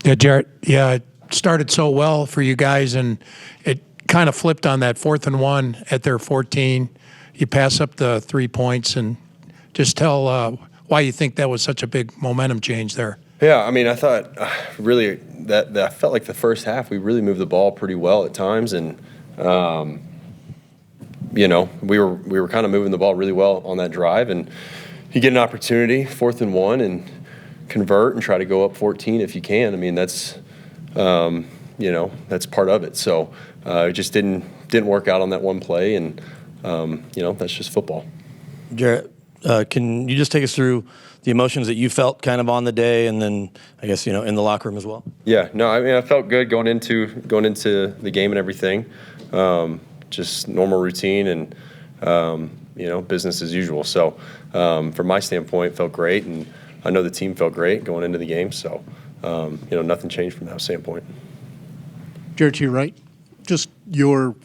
Yeah, Jarrett. Yeah, it started so well for you guys, and it kind of flipped on that 4th and 1 at their 14. You pass up the 3 points, and just tell why you think that was such a big momentum change there. Yeah, I mean, I thought really that I felt like the first half we really moved the ball pretty well at times, and we were kind of moving the ball really well on that drive, and you get an opportunity, 4th and 1, and convert and try to go up 14 if you can. I mean, that's that's part of it. So it just didn't work out on that one play, and that's just football. Jarrett, can you just take us through the emotions that you felt kind of on the day, and then I guess in the locker room as well? Yeah, no, I mean, I felt good going into the game and everything. Just normal routine and business as usual. So from my standpoint, it felt great, and I know the team felt great going into the game. So nothing changed from that standpoint. Jarrett, you're right. Just your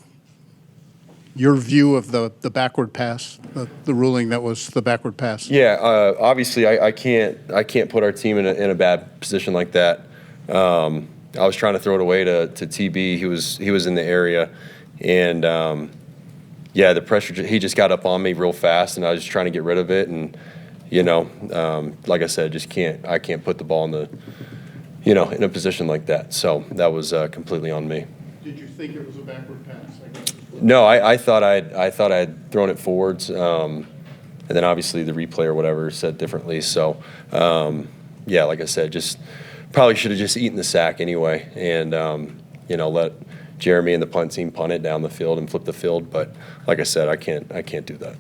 view of the backward pass, the ruling that was the backward pass. Yeah, obviously I can't put our team in a bad position like that. I was trying to throw it away to TB. He was in the area, and the pressure. He just got up on me real fast, and I was just trying to get rid of it. And like I said, I can't put the ball in in a position like that. So that was completely on me. Did you think it was a backward pass? No, I thought I'd thrown it forwards, and then obviously the replay or whatever said differently. So, like I said, just probably should have just eaten the sack anyway, and let Jeremy and the punt team punt it down the field and flip the field. But like I said, I can't do that.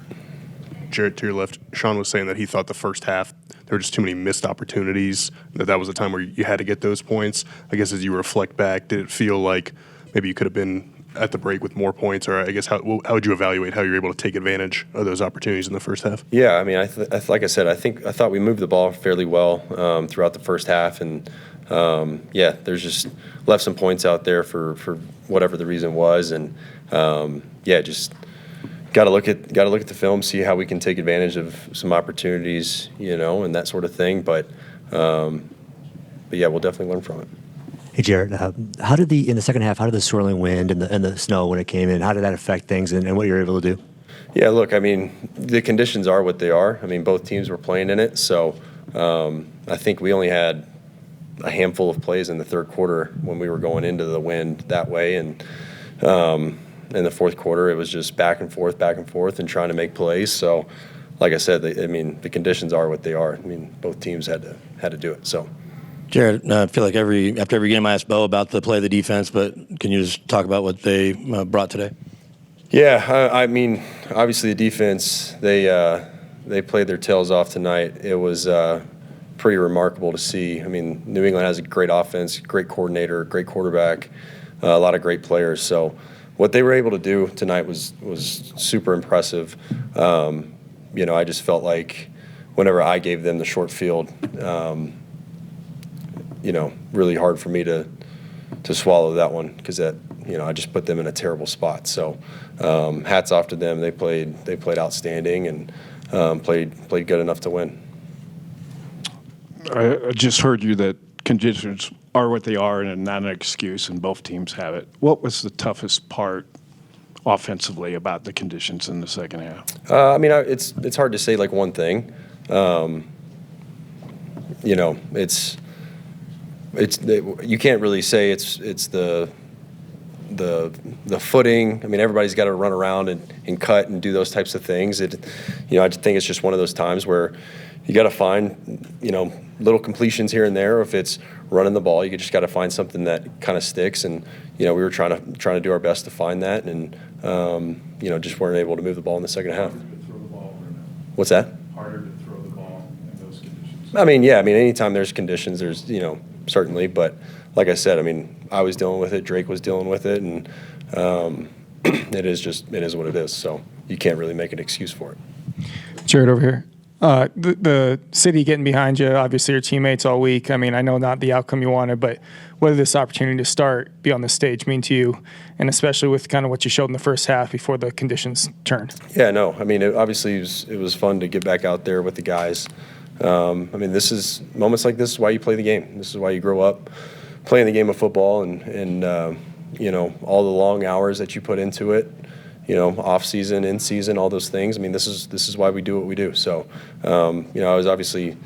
Jarrett, to your left, Sean was saying that he thought the first half there were just too many missed opportunities. That was a time where you had to get those points. I guess as you reflect back, did it feel like maybe you could have been at the break with more points, or I guess how would you evaluate how you're able to take advantage of those opportunities in the first half? Yeah, I mean, like I said, I thought we moved the ball fairly well throughout the first half, and there's just left some points out there for whatever the reason was, and just got to look at the film, see how we can take advantage of some opportunities, and that sort of thing. But we'll definitely learn from it. Hey, Jarrett, how did in the second half, how did the swirling wind and the snow when it came in, how did that affect things and what you were able to do? Yeah, look, I mean, the conditions are what they are. I mean, both teams were playing in it, so I think we only had a handful of plays in the third quarter when we were going into the wind that way, and in the fourth quarter it was just back and forth, and trying to make plays. So, like I said, the conditions are what they are. I mean, both teams had to do it. So. Jarrett, I feel like after every game I ask Bo about the play of the defense, but can you just talk about what they brought today? Yeah, I mean, obviously the defense, they played their tails off tonight. It was pretty remarkable to see. I mean, New England has a great offense, great coordinator, great quarterback, a lot of great players. So what they were able to do tonight was super impressive. I just felt like whenever I gave them the short field, really hard for me to swallow that one, because I just put them in a terrible spot. So hats off to them. They played outstanding and played good enough to win. I just heard you that conditions are what they are and not an excuse, and both teams have it. What was the toughest part offensively about the conditions in the second half? I mean, it's hard to say like one thing. You can't really say it's the footing. I mean, everybody's got to run around and cut and do those types of things. I just think it's just one of those times where you got to find little completions here and there. If it's running the ball, you just got to find something that kind of sticks. And we were trying to do our best to find that, and just weren't able to move the ball in the second half. Harder to throw the ball or no? What's that? Harder to throw the ball in those conditions. I mean, anytime there's conditions, there's certainly, but like I said, I mean, I was dealing with it, Drake was dealing with it, and it is what it is. So you can't really make an excuse for it. Jarrett over here. The city getting behind you, obviously your teammates all week. I mean, I know not the outcome you wanted, but what did this opportunity to be on the stage mean to you, and especially with kind of what you showed in the first half before the conditions turned? Yeah, no, I mean, it was fun to get back out there with the guys. I mean, moments like this is why you play the game. This is why you grow up playing the game of football and all the long hours that you put into it, off season, in season, all those things. I mean, this is why we do what we do. So, I was obviously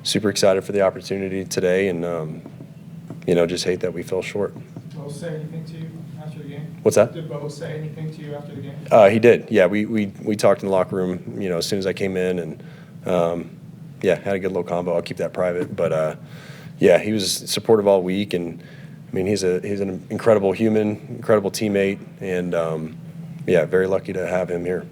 super excited for the opportunity today, and just hate that we fell short. Bo say anything to you after the game? What's that? Did Bo say anything to you after the game? He did. Yeah, we talked in the locker room, as soon as I came in, and had a good little combo. I'll keep that private, but he was supportive all week, and I mean, he's an incredible human, incredible teammate, and very lucky to have him here.